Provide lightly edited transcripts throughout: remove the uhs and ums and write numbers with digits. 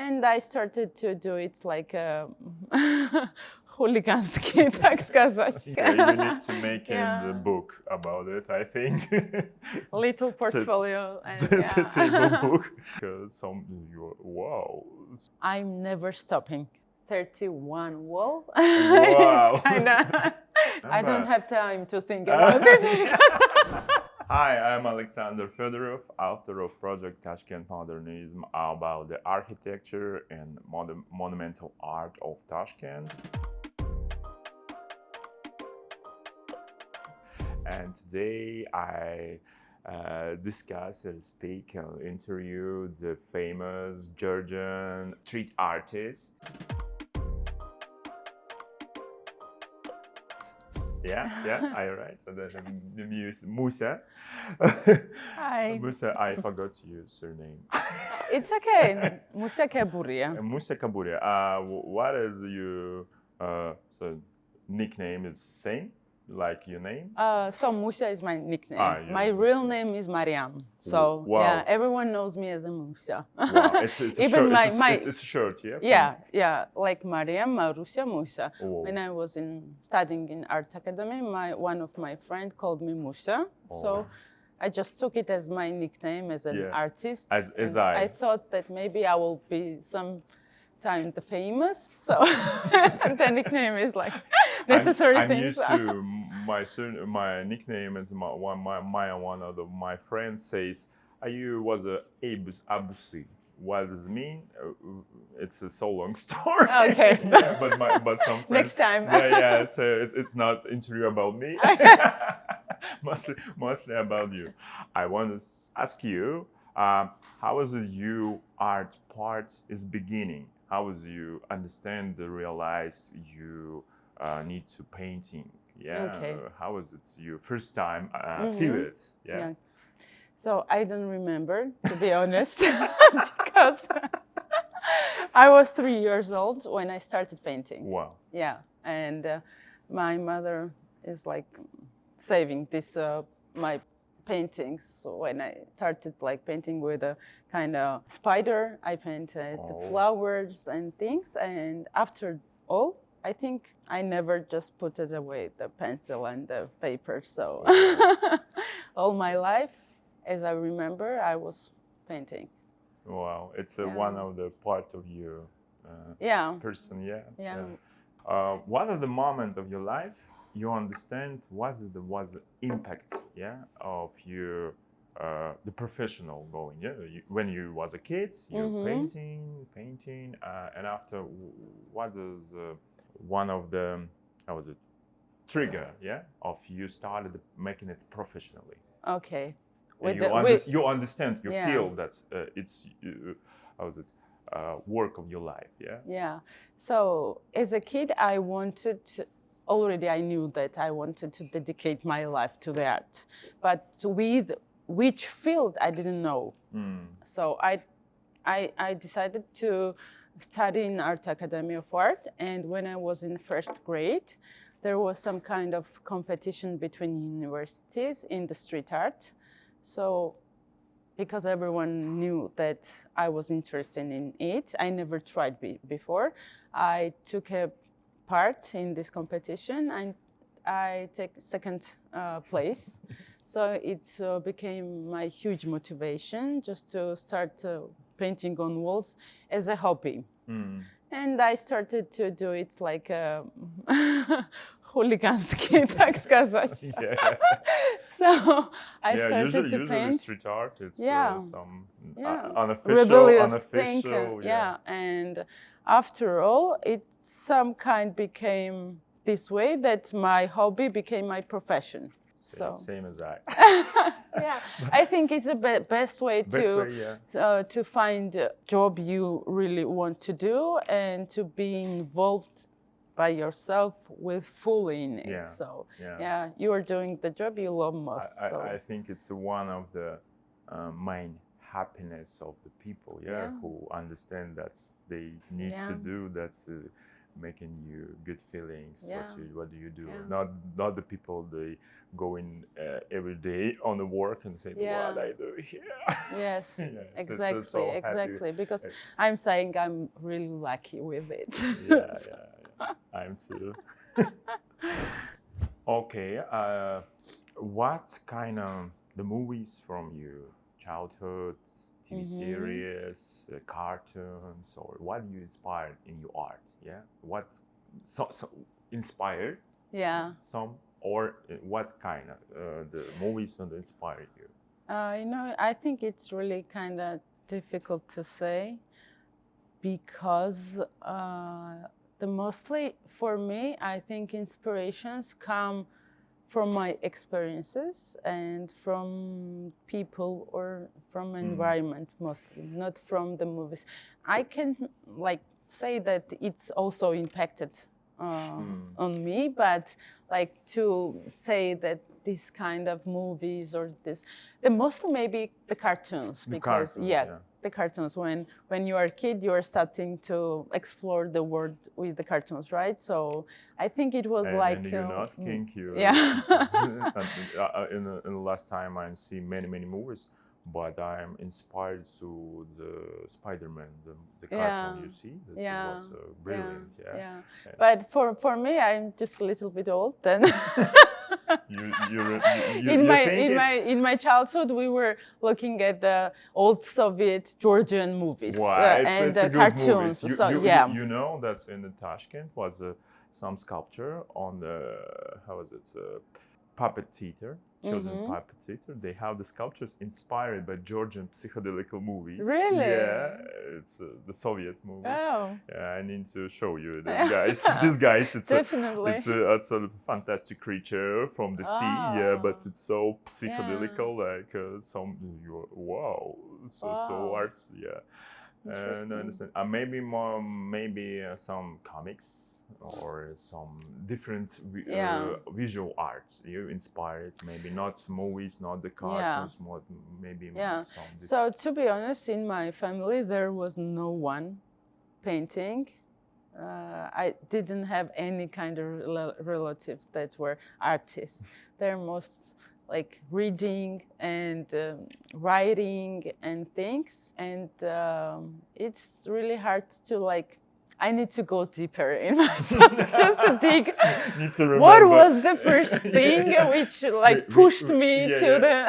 And I started to do it like хулигански, так сказать. Yeah, you need to make Yeah. a book about it, I think. Little portfolio. And, Table book. Wow. I'm never stopping. 31 wall. Wow. It's kind of. I don't have time to think about it. Hi, I'm Alexander Fedorov, author of Project Tashkent Modernism about the architecture and monumental art of Tashkent. And today I discuss and speak and interview the famous Georgian street artist. Yeah, I right. So the muse Moussa. Hi. Moussa, I forgot to use her name. It's okay. Mуся Кабурия. Moussa Kabouria. What is your nickname? Is the same like your name? So Mуся is my nickname. Yeah, My real name is Mariam. So Wow. yeah, everyone knows me as a Moussa. Wow, it's Even short. It's short, yeah. Yeah, like Mariam, Marusia, Moussa. Oh. When I was studying in art academy, one of my friends called me Moussa. Oh. So I just took it as my nickname as an artist. As I thought that maybe I will be sometime the famous. So the nickname is like necessary I'm things. used to my nickname is one of my friends says you was a Abusi. What does it mean? It's a so long story. Okay. Yeah, but some friends, Next time. Yeah. So it's not interview about me. mostly about you. I want to ask you, how was you art part is beginning? How was you understand realize you need to painting? Yeah. Okay. How was it your first time feel it? Yeah. So I don't remember, to be honest, because I was 3 years old when I started painting. Wow. Yeah, and my mother is like saving this my paintings. So when I started like painting with a kind of spider, I painted the flowers and things. And after all, I think I never just put it away, the pencil and the paper. So all my life, as I remember, I was painting. Wow, it's one of the part of your person. Yeah. One of the moment of your life you understand was the impact of your the professional going when you was a kid you painting and after what is one of the trigger of you started making it professionally. Okay. You understand, you feel that it's work of your life, Yeah. So as a kid, I knew that I wanted to dedicate my life to the art, but with which field I didn't know. So I decided to study in Art Academy of Art, and when I was in first grade, there was some kind of competition between universities in the street art. So, because everyone knew that I was interested in it, I never tried before. I took a part in this competition and I take second place. So it became my huge motivation just to start painting on walls as a hobby. And I started to do it like хулигански, так сказать. So I started to paint. Usually street art, it's some unofficial, rebellious thing. And after all, it some kind became this way that my hobby became my profession. Same as I. I think it's the best way to find a job you really want to do and to be involved by yourself with fully in it. So you are doing the job you love most. I think it's one of the main happiness of the people who understand that they need to do making you good feelings? Yeah. What do you do? Yeah. Not the people they go in every day on the work and say, Yeah. what I do here. Yes, Yeah, exactly, so happy. exactly. Because I'm saying I'm really lucky with it. Yeah, I'm too. Okay, what kind of the movies from your childhood, TV series, cartoons, or what you inspired in your art? Yeah, what so inspired? Yeah. Some or what kind of the movies that inspired you? I think it's really kind of difficult to say because mostly for me, I think inspirations come from my experiences and from people or from environment mostly, not from the movies. I can say that it's also impacted on me, but to say that this kind of movies or the mostly maybe the cartoons, because the cartoons, when you are a kid, you are starting to explore the world with the cartoons, right? So I think it was and you're not kink, you in the last time I see many movies, but I'm inspired to the Spider-Man, the cartoon. You see, it was brilliant. But for me, I'm just a little bit old then. In my childhood, we were looking at the old Soviet Georgian movies and the cartoons. You know that in the Tashkent was some sculpture on the puppet theater, children puppet theater. They have the sculptures inspired by Georgian psychedelical movies. Really? Yeah, it's the Soviet movies. Oh. Yeah, I need to show you these guys. These guys, it's definitely. It's a fantastic creature from the sea. Yeah, but it's so psychedelical, like wow, so art. Yeah. And I understand. Maybe some comics or some different visual arts you inspired. Maybe not movies, not the cartoons, maybe some. So to be honest, in my family there was no one painting. I didn't have any kind of relatives that were artists. They're most reading and writing and things, and it's really hard to I need to go deeper in myself just to dig what was the first thing which pushed me to the.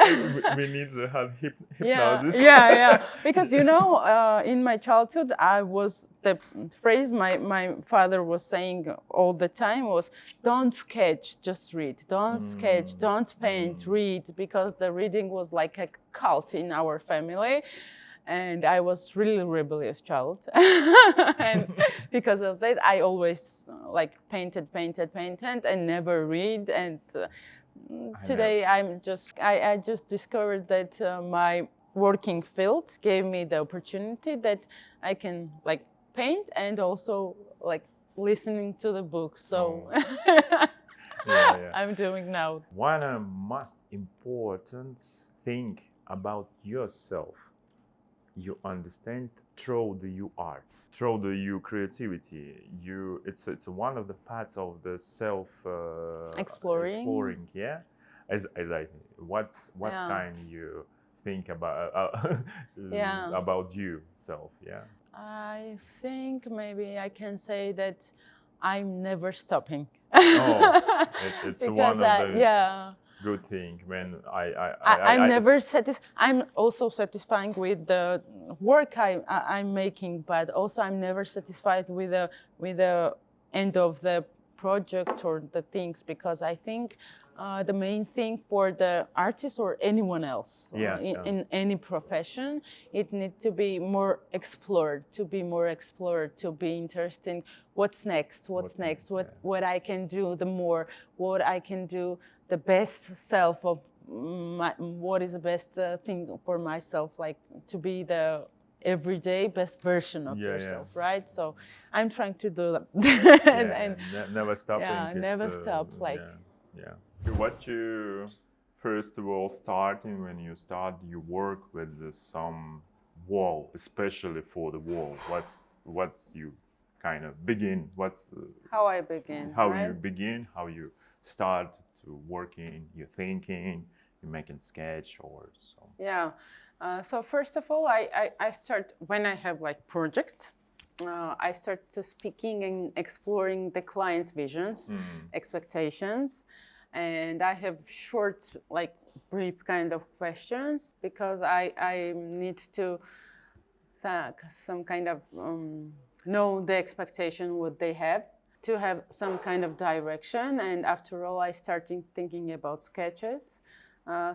We need to have hypnosis. Because in my childhood, the phrase my father was saying all the time was, "Don't sketch, just read. Don't sketch, don't paint, read," because the reading was like a cult in our family. And I was really rebellious child, and because of that, I always painted, and never read. And today, I just discovered that my working field gave me the opportunity that I can paint and also listening to the books. So I'm doing now. One of the most important thing about yourself you understand through the you art, through the you creativity. It's one of the parts of the self exploring. Yeah, as I think. What kind you think about you self? Yeah. I think maybe I can say that I'm never stopping. It's one of the good thing when I'm never satisfied. I'm also satisfying with the work I'm making, but also I'm never satisfied with the end of the project or the things, because I think the main thing for the artist or anyone else in any profession, it needs to be more explored, to be interested in what's next, what I can do what I can do the best self of what is the best thing for myself, to be the everyday best version of yourself, right? So I'm trying to do that. and never stopping. Never stop. What you first of all starting when you start you work with some wall, especially for the wall. What you kind of begin? How I begin? How right? you begin? How you start to working? You're thinking. You're making sketch or so. Yeah. So first of all, I start when I have like projects. I start to speaking and exploring the client's visions, expectations, and I have short, like brief kind of questions because I need to some kind of know the expectation what they have to have some kind of direction. And after all, I started thinking about sketches,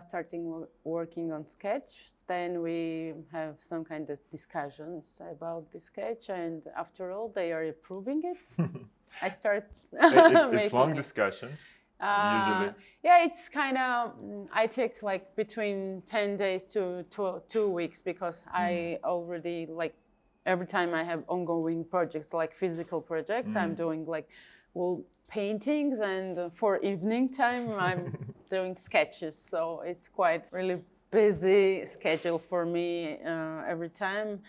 starting working on sketch. Then we have some kind of discussions about the sketch, and after all, they are approving it. I start it's long discussions. Usually, yeah, it's kind of I take like between 10 days to 2 weeks because I already like every time I have ongoing projects like physical projects, I'm doing like paintings, and for evening time I'm doing sketches. So it's quite really busy schedule for me every time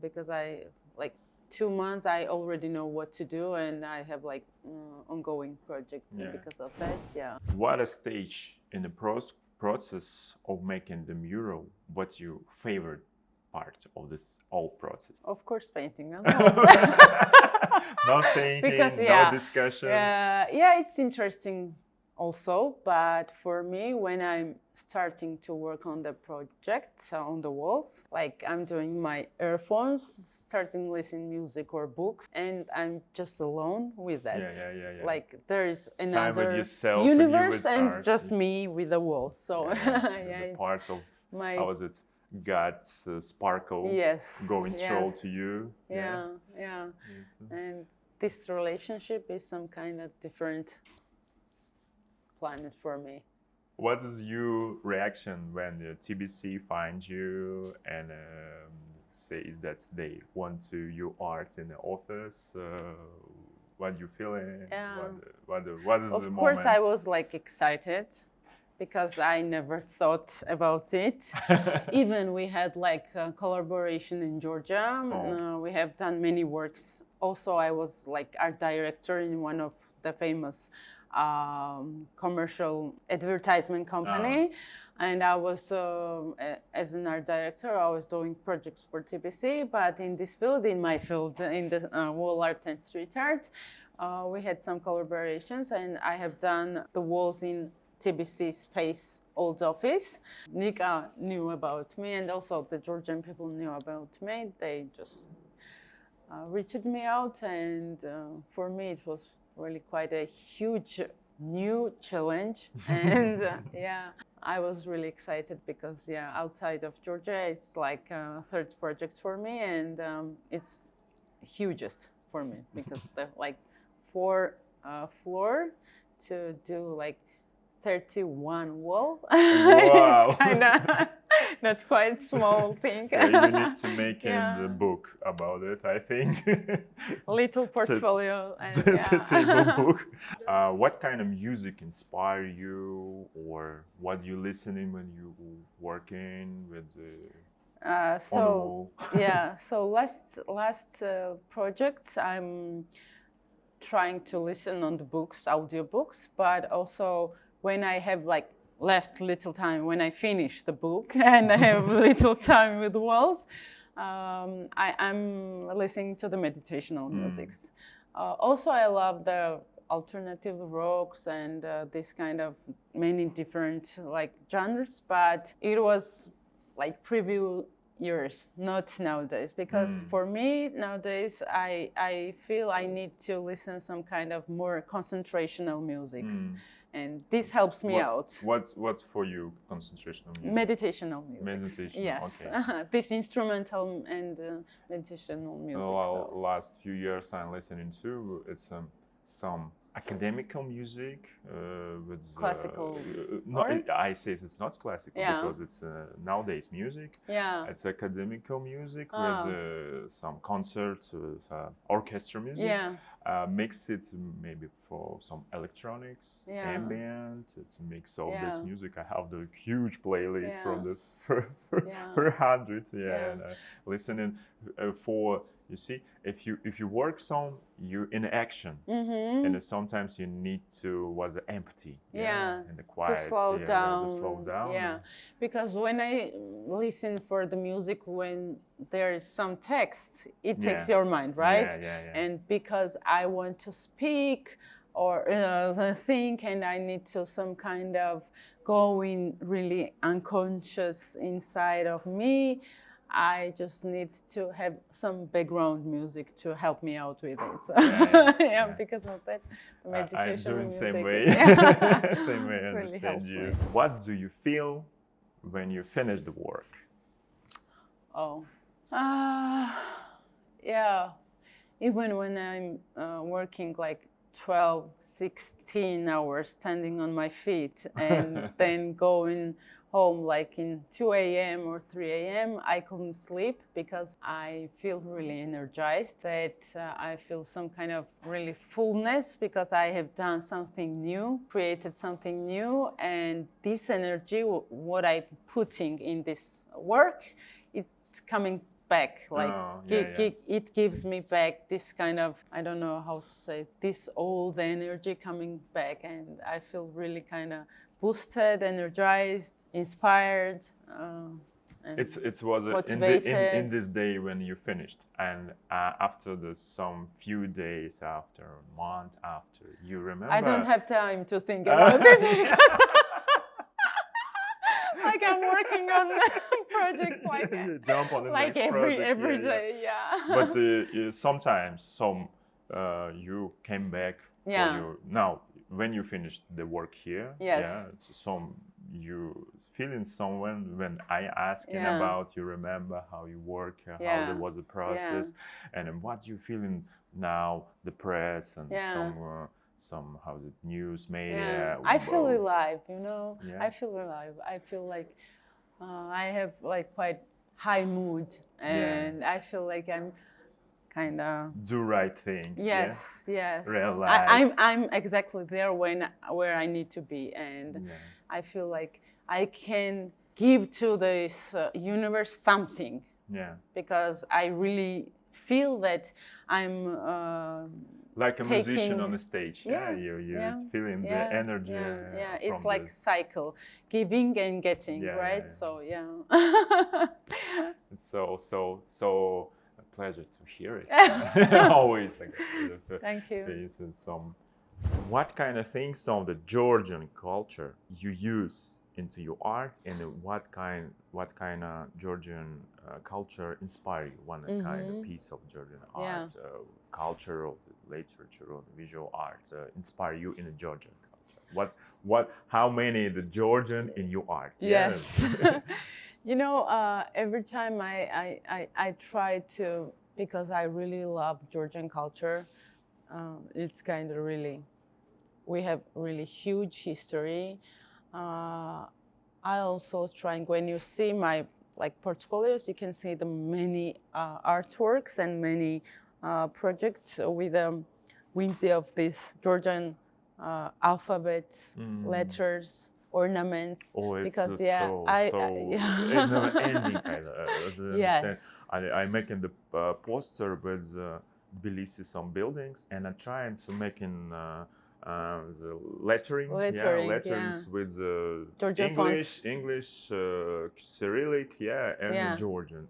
because I like 2 months I already know what to do, and I have like ongoing projects because of that. Yeah. What a stage in the process of making the mural? What's your favorite part of this whole process? Of course, painting. Not painting, because, no discussion. Yeah, it's interesting also, but for me, when I'm starting to work on the project, on the walls, like I'm doing my earphones, starting listening music or books, and I'm just alone with that. Yeah. Like there's Time another with yourself universe and, and just me with the wall. So it's part of how is it? God's sparkle going through to you. Yeah. And this relationship is some kind of different planet for me. What is your reaction when the TBC finds you and says that they want to your art in the office? What you feeling? What is the moment? Of course, I was like excited because I never thought about it. Even we had like a collaboration in Georgia. We have done many works. Also, I was like art director in one of the famous commercial advertisement company, and I was as an art director I was doing projects for TBC, but in this field, in my field, in the wall art and street art, we had some collaborations, and I have done the walls in TBC space old office. Nika knew about me, and also the Georgian people knew about me. They just reached me out, and for me it was really quite a huge new challenge. And I was really excited because outside of Georgia it's like a third project for me, and it's hugest for me because the like 4 floor to do like 31 wall. Wow. It's kind of not quite small thing. You need to make the book about it, I think. Little portfolio. Table book. What kind of music inspire you, or what you listening when you working with the so last projects I'm trying to listen on the books, audiobooks, but also when I have like left little time, when I finish the book and I have little time with walls, I'm listening to the meditational musics. Also, I love the alternative rocks and this kind of many different like genres, but it was like previous years, not nowadays, because for me nowadays I feel I need to listen some kind of more concentrational musics. And this helps me out. What's for you concentrational music? Meditational music. Meditation. Yes. Okay. This instrumental and meditational music. Last few years I'm listening to some academical music with classical. I say it's not classical because it's nowadays music. Yeah. It's academical music with some concerts, orchestra music. Yeah. Mix it maybe for some electronics, ambient. It's a mix of this music. I have the huge playlist from the 100. And listening for You see, if you work song, you in action, and sometimes you need to was empty, and the quiet, to slow down. To slow down. Yeah, because when I listen for the music, when there is some text, it takes your mind, right? And because I want to speak or think, and I need to some kind of going really unconscious inside of me, I just need to have some background music to help me out with it. So, because of that, the meditation I'm doing music. Same way. Same way, I really understand you. me. What do you feel when you finish the work? Yeah. Even when I'm working like 12, 16 hours standing on my feet and then going home like in 2 a.m. or 3 a.m. I couldn't sleep because I feel really energized, that I feel some kind of really fullness because I have done something new, created something new, and this energy, what I'm putting in this work, it's coming back, like it gives me back this kind of, I don't know how to say, this old energy coming back, and I feel really kind of boosted, energized, inspired. It was motivated. In this day when you finished, and after some few days after, a month after, you remember? I don't have time to think about it because like I'm working on a project like jump on the like next every day, But sometimes you came back for your now. When you finished the work here, you feeling someone when I asking about, you remember how you work, how there was a process, and what you feeling now, the press and some how's it, news, media. I feel alive, I feel alive. I feel like I have like quite high mood, and I feel like I'm kind of do right things. Yes. Realize. I'm exactly there where I need to be, and I feel like I can give to this universe something. Because I really feel that I'm like a musician on the stage. You're feeling the energy. It's like cycle, giving and getting, right? So It's so a pleasure to hear it. Always like that. Thank you. What kind of things of the Georgian culture you use into your art, and what kind of Georgian culture inspire you? One kind of piece of Georgian art, culture, or literature, or visual art inspire you in the Georgian culture? How many the Georgian in your art? Yes. Every time I try to, because I really love Georgian culture. It's kind of really, we have really huge history. I also trying, when you see my portfolios, you can see the many artworks and many projects with the whimsy of this Georgian alphabet, letters, ornaments. Because never ending kind of. Yes. I making the poster with Tbilisi some buildings, and I trying to making the lettering with English, Cyrillic, and the Georgian.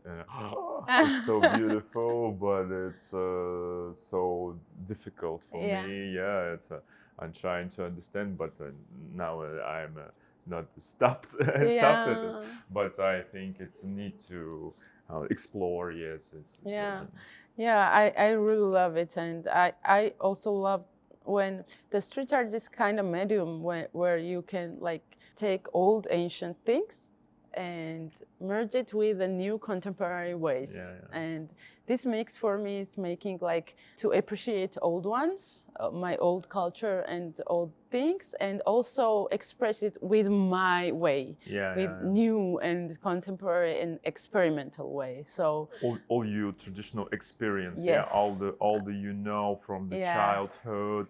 It's so beautiful, but it's so difficult for me. I'm trying to understand, but now I'm not stopped it. But I think it's need to explore. I really love it, and I also love when the street art is kind of medium where you can take old ancient things and merge it with the new contemporary ways. And this makes for me, it's making to appreciate old ones, my old culture and old things, and also express it with my way, new and contemporary and experimental way. So all your traditional experience, all the from the childhood,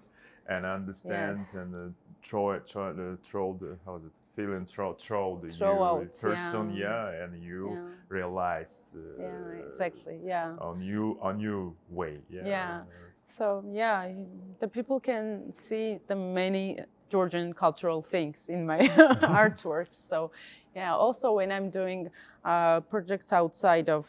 and understand and feeling through the Throughout, person, and you realized exactly, a new way, So the people can see the many Georgian cultural things in my artworks. So also when I'm doing projects outside of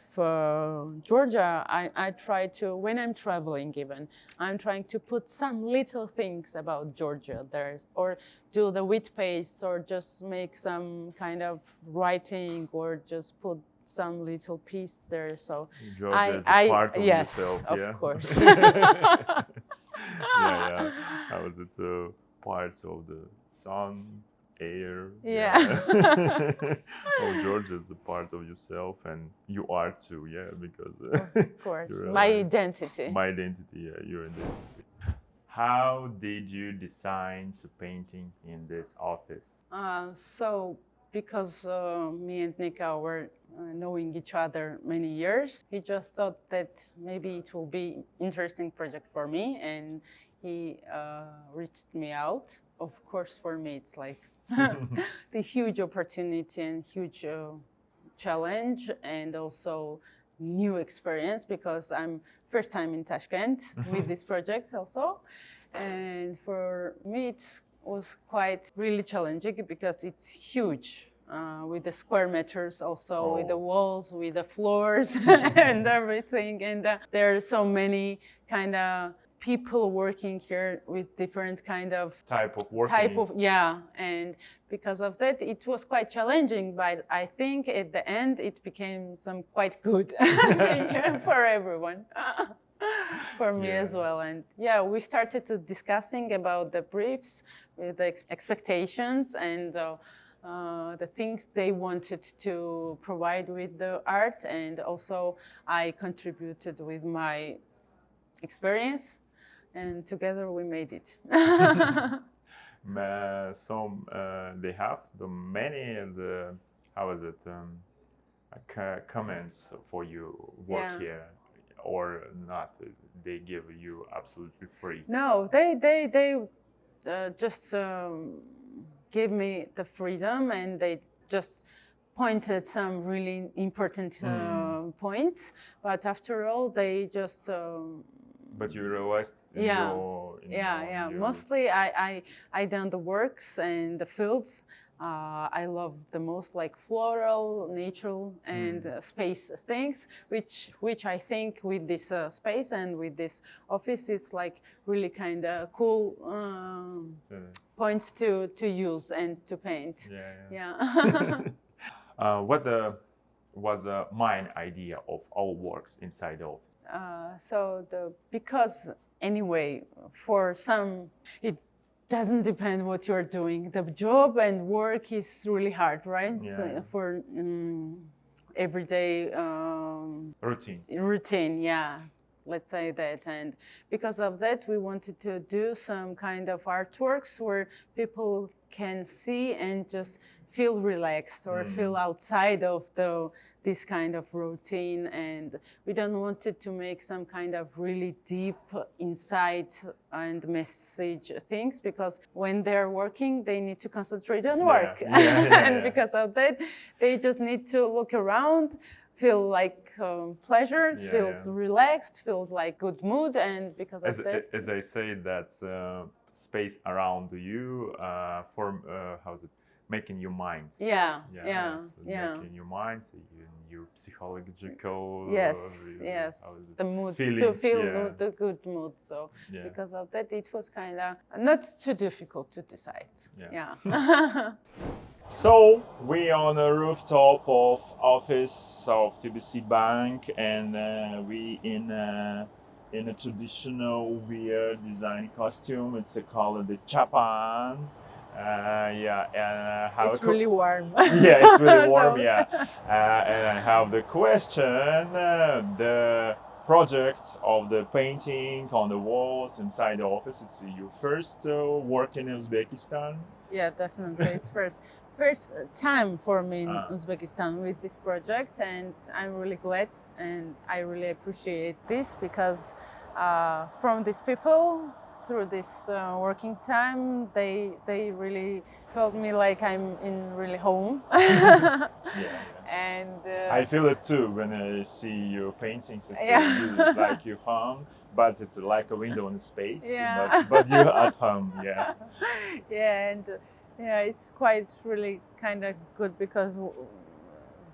Georgia, I try to, when I'm traveling even, I'm trying to put some little things about Georgia there, or do the wheat paste, or just make some kind of writing, or just put some little piece there. So Georgia is a part of yourself, of course. How was it part of the sun, air? Oh, Georgia is a part of yourself, and you are too, because of course, my identity, your identity. How did you decide to painting in this office? So because me and Nika were knowing each other many years, he just thought that maybe it will be interesting project for me, and he reached me out. Of course, for me, it's like the huge opportunity and huge challenge, and also new experience, because I'm first time in Tashkent with this project also. And for me, it was quite really challenging because it's huge. With the square meters also, with the walls, with the floors and everything. And there are so many kind of people working here with different kind of type of working. And because of that, it was quite challenging, but I think at the end it became some quite good for everyone. For me as well. And we started to discussing about the briefs, with the expectations, and the things they wanted to provide with the art, and also I contributed with my experience, and together we made it. They have the many how is it comments for you work here, or not? They give you absolutely free? No, they just gave me the freedom, and they just pointed some really important points. But after all, they just. But you realized. Mostly, I done the works and the fields. I love the most like floral, natural, and space things, which I think with this space and with this office, it's like really kind of cool points to use and to paint. What was the main idea of all works inside the office? Because anyway, for some it doesn't depend what you're doing. The job and work is really hard, right? So for everyday routine, let's say that. And because of that, we wanted to do some kind of artworks where people can see and just feel relaxed, or feel outside of this kind of routine. And we don't want it to make some kind of really deep insight and message things, because when they're working, they need to concentrate on work. And because of that, they just need to look around, feel like pleasure, feel relaxed, feel like good mood. And because of that, as I say, that space around you how's it? Making your mind. Making your mind, your psychological. The mood, feelings, to feel the good mood. So because of that, it was kind of not too difficult to decide. So we on a rooftop of office of TBC Bank, and we in a traditional weird design costume. It's called the chapan. And it's really warm. It's really warm. And I have the question: the project of the painting on the walls inside the office. It's your first work in Uzbekistan. Yeah, definitely. It's first time for me in Uzbekistan with this project, and I'm really glad, and I really appreciate this, because from these people, through this working time, they really felt me like I'm in really home. And I feel it too when I see your paintings. It's like you're home, but it's like a window in space. But you're at home. And it's quite really kind of good because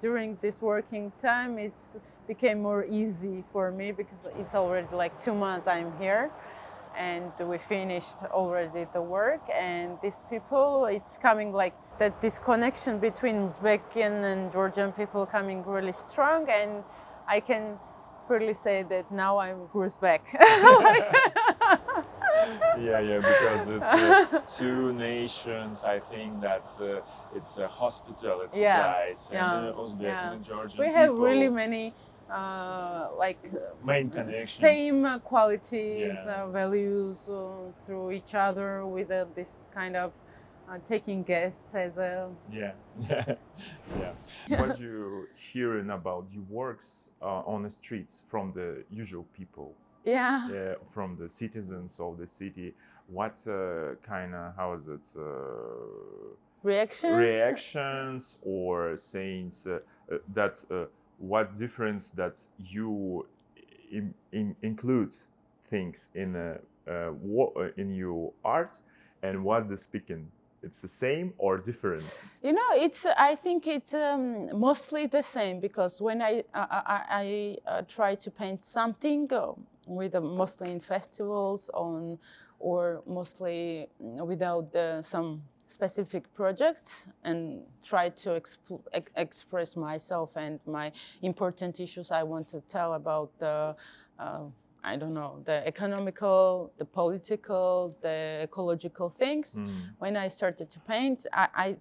during this working time, it's became more easy for me because it's already like 2 months I'm here, and we finished already the work. And these people, it's coming like that. This connection between Uzbekian and Georgian people coming really strong, and I can really say that now I'm Uzbek. Because it's 2 nations. I think that's it's a hospitality, guys, and Uzbek and Georgian we have people. really many main connections, same qualities, values through each other, with this kind of taking guests as a What you hearing about your works on the streets from the usual people? From the citizens of the city, what kind of, how is it, reactions or sayings that's what difference that you include things in your art, and what the speaking, it's the same or different? I think it's mostly the same, because when I try to paint something with mostly in festivals or mostly without some specific projects, and try to express myself and my important issues I want to tell about the the economical, the political, the ecological things. When I started to paint, I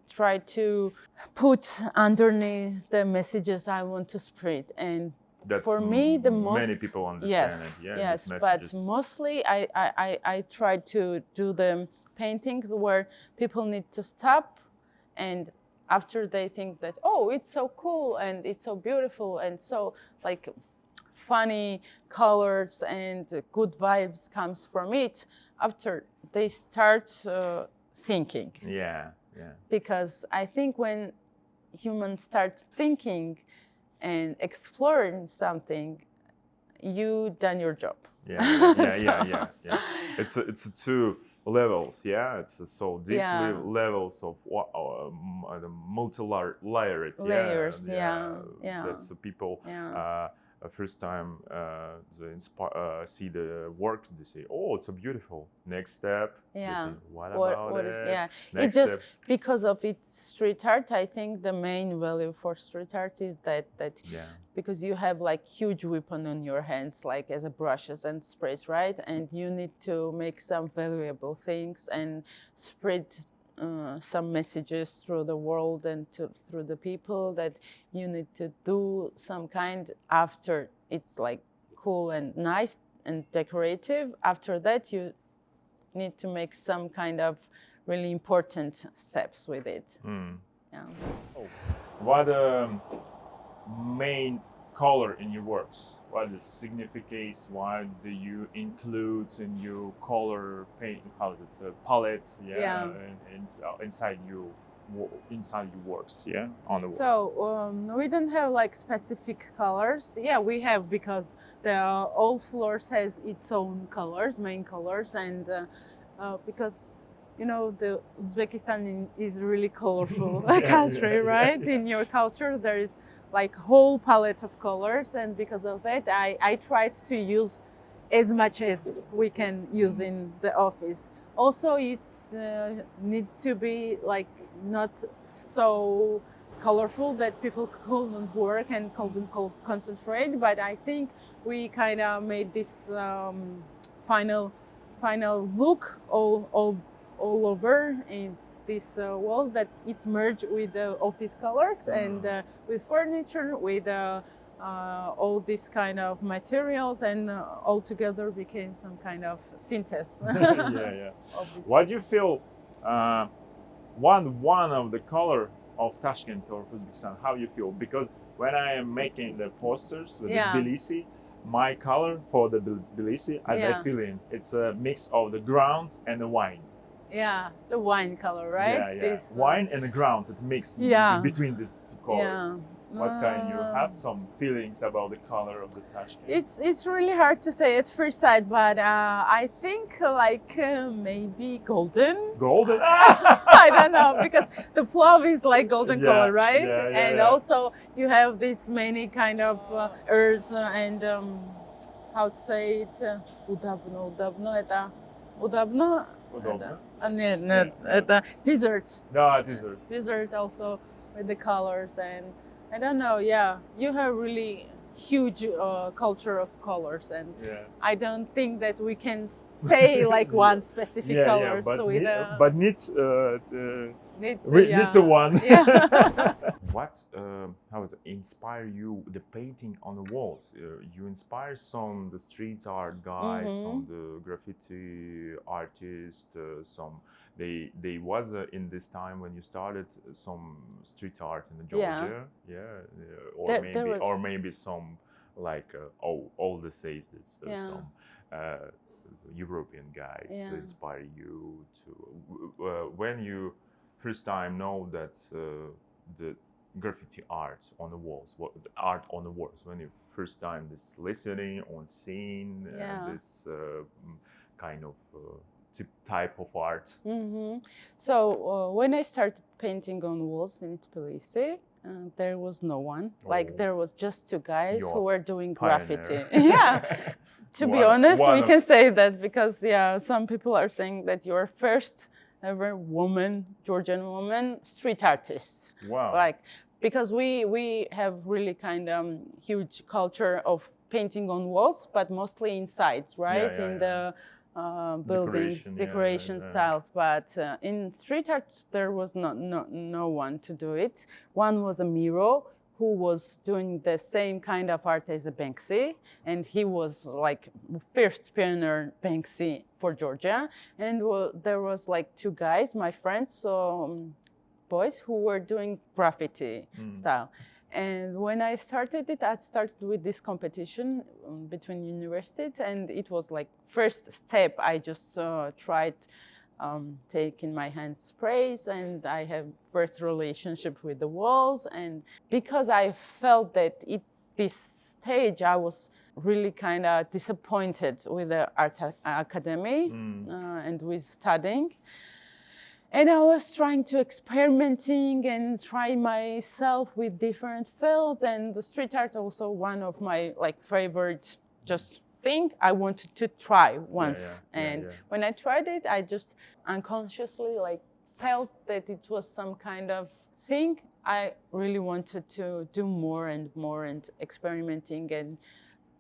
tried to put underneath the messages I want to spread, and that's for me the most many people understand it. Yes, but mostly I tried to do the paintings where people need to stop, and after they think that, oh, it's so cool and it's so beautiful and so like funny colors and good vibes comes from it, after they start thinking. Because I think when humans start thinking and exploring something, you done your job. It's 2 levels. It's so deeply levels of the multi-layered layers. That's the people first time they see the work, they say, oh, it's so beautiful. Next step, they say, what about it? It's just because of its street art. I think the main value for street art is that because you have like huge weapon on your hands, like as a brushes and sprays, right? And you need to make some valuable things and spread some messages through the world and through the people, that you need to do some kind after it's like cool and nice and decorative. After that, you need to make some kind of really important steps with it. What main color in your works? What is significance? What do you include in your color paint? How is it? Palettes, inside your works, on the wall. So we don't have like specific colors. We have, because the all floors has its own colors, main colors, and because the Uzbekistan is a really colorful country, right? In your culture, there is like whole palette of colors, and because of that, I tried to use as much as we can use in the office. Also, it need to be like not so colorful that people couldn't work and couldn't concentrate. But I think we kind of made this final look all over in these walls, that it's merged with the office colors and with furniture, with all these kind of materials, and all together became some kind of synthesis. What do you feel? One of the color of Tashkent or Uzbekistan. How you feel? Because when I am making the posters with the Tbilisi, my color for the Tbilisi, as I feel in, it's a mix of the ground and the wine. Yeah, the wine color, right? Yeah, yeah. This, wine and the ground, it mix between these two colors. Yeah. What kind you have some feelings about the color of the Tashkent? It's really hard to say at first sight, but I think like maybe golden. Golden? I don't know, because the plough is like golden color, right? And also you have this many kind of earths and how to say it? Udobno, это desert. No, desert. Desert also with the colors, and I don't know. Yeah, you have really huge culture of colors, and I don't think that we can say like one specific color. But need to one. Yeah. What how does it inspire you? The painting on the walls. You inspire some the street art guys, some the graffiti artists, some. They was in this time when you started some street art in Georgia, or maybe some like all the says this some European guys inspire you to when you first time know that the graffiti art on the walls, what the art on the walls, when you first time this listening on seeing this kind of type of art. So when I started painting on walls in Tbilisi, there was no one. Like there was just two guys who were doing graffiti. To be honest, we can say that because some people are saying that you're first ever woman, Georgian woman, street artist. Wow. Like because we have really kind of huge culture of painting on walls, but mostly inside, right? In the buildings, decoration styles, but in street art there was no one to do it. One was a Miro who was doing the same kind of art as a Banksy, and he was like first pioneer Banksy for Georgia. And there was like two guys, my friends, boys who were doing graffiti style. And when I started it, I started with this competition between universities, and it was like first step. I just tried taking my hand sprays, and I have first relationship with the walls. And because I felt that this stage, I was really kind of disappointed with the art academy and with studying. And I was trying to experimenting and try myself with different fields, and the street art also one of my like favorite just thing I wanted to try once. When I tried it, I just unconsciously like felt that it was some kind of thing I really wanted to do more and more and experimenting and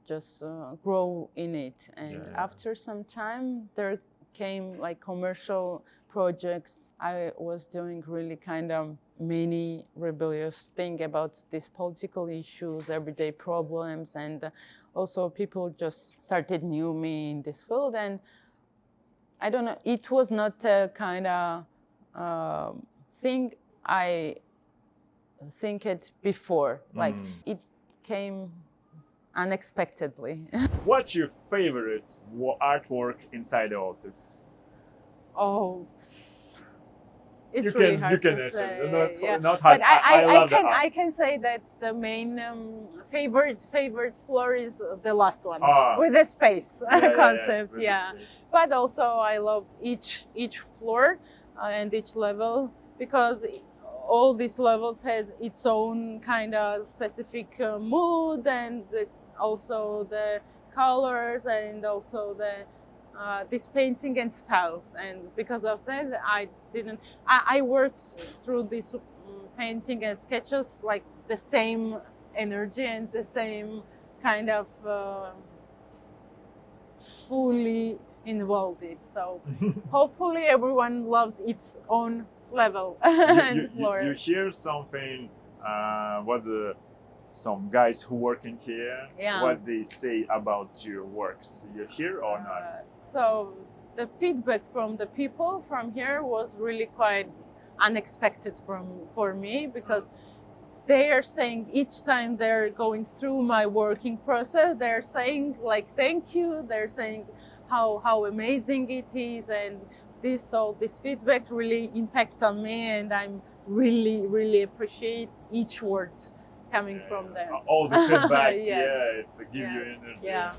just grow in it. And after some time, there came like commercial projects. I was doing really kind of many rebellious thing about these political issues, everyday problems, and also people just started knew me in this field. And I don't know, it was not a kind of thing I think it before. Like it came unexpectedly. What's your favorite artwork inside the office? Oh, it's really hard to say. Not hard. But I can say that the main favorite floor is the last one with the space concept. But also I love each floor and each level, because all these levels has its own kind of specific mood, and also the colors, and also the this painting and styles. And because of that, I worked through this painting and sketches like the same energy and the same kind of fully involved it. So hopefully everyone loves its own level and floor. You hear something, some guys who work in here, what they say about your works. You hear or not? So the feedback from the people from here was really quite unexpected for me, because they are saying each time they're going through my working process, they're saying like thank you, they're saying how amazing it is, and this feedback really impacts on me, and I'm really appreciate each word coming from them. All the feedbacks, Yes. it's give you energy. Yeah.